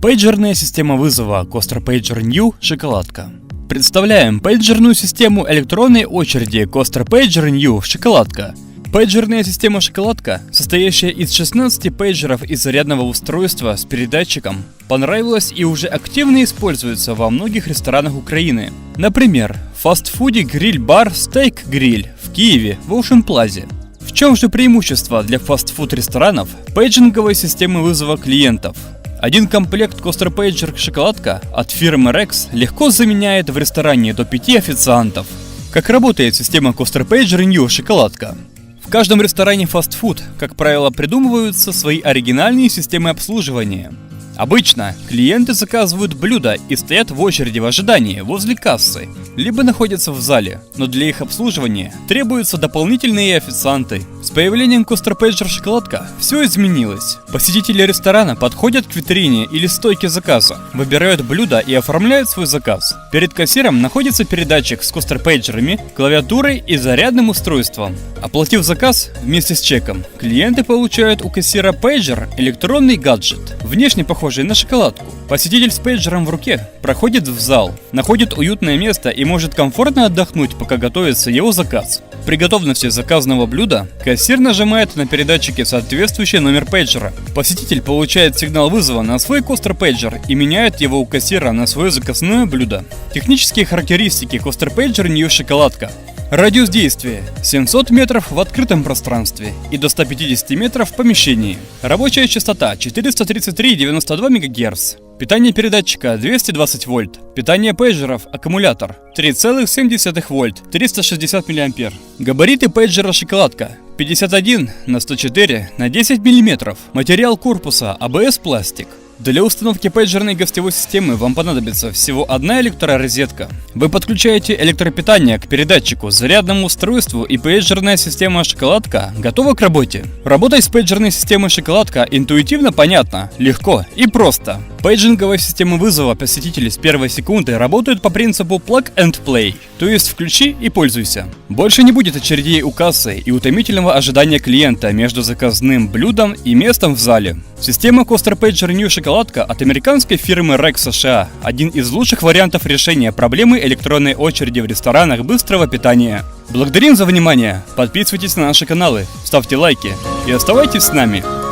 Пейджерная система вызова Coaster Pager New шоколадка. Представляем пейджерную систему электронной очереди Coaster Pager New шоколадка. Пейджерная система шоколадка, состоящая из 16 пейджеров и зарядного устройства с передатчиком, понравилась и уже активно используется во многих ресторанах Украины. Например, в фастфуде гриль-бар Steak Grill в Киеве в Ocean Plaza. В чем же преимущество для фастфуд ресторанов пейджинговой системы вызова клиентов? Один комплект Coaster Pager шоколадка от фирмы Rex легко заменяет в ресторане до 5 официантов. Как работает система Coaster Pager New шоколадка? В каждом ресторане фастфуд, как правило, придумываются свои оригинальные системы обслуживания. Обычно клиенты заказывают блюда и стоят в очереди в ожидании возле кассы, либо находятся в зале, но для их обслуживания требуются дополнительные официанты. С появлением Coaster Pager шоколадка все изменилось. Посетители ресторана подходят к витрине или стойке заказа, выбирают блюдо и оформляют свой заказ. Перед кассиром находится передатчик с Coaster Pager'ами, клавиатурой и зарядным устройством. Оплатив заказ вместе с чеком, клиенты получают у кассира Pager электронный гаджет, внешне похожий на шоколадку. Посетитель с пейджером в руке проходит в зал, находит уютное место и может комфортно отдохнуть, пока готовится его заказ. При готовности заказанного блюда кассир нажимает на передатчике соответствующий номер пейджера. Посетитель получает сигнал вызова на свой Coaster Pager и меняет его у кассира на свое заказное блюдо. Технические характеристики Coaster Pager New шоколадка. Радиус действия 700 метров в открытом пространстве и до 150 метров в помещении. Рабочая частота 433,92 МГц. Питание передатчика 220 вольт. Питание пейджеров аккумулятор 3,7 вольт, 360 мА. Габариты пейджера шоколадка 51 на 104 на 10 мм. Материал корпуса ABS пластик. Для установки пейджерной гостевой системы вам понадобится всего одна электророзетка. Вы подключаете электропитание к передатчику, зарядному устройству, и пейджерная система шоколадка готова к работе. Работать с пейджерной системой шоколадка интуитивно понятно, легко и просто. Пейджинговая система вызова посетителей с первой секунды работают по принципу Plug and Play, то есть включи и пользуйся. Больше не будет очередей у кассы и утомительного ожидания клиента между заказным блюдом и местом в зале. Система Coaster Pager New шоколадка от американской фирмы Rex США – один из лучших вариантов решения проблемы электронной очереди в ресторанах быстрого питания. Благодарим за внимание, подписывайтесь на наши каналы, ставьте лайки и оставайтесь с нами.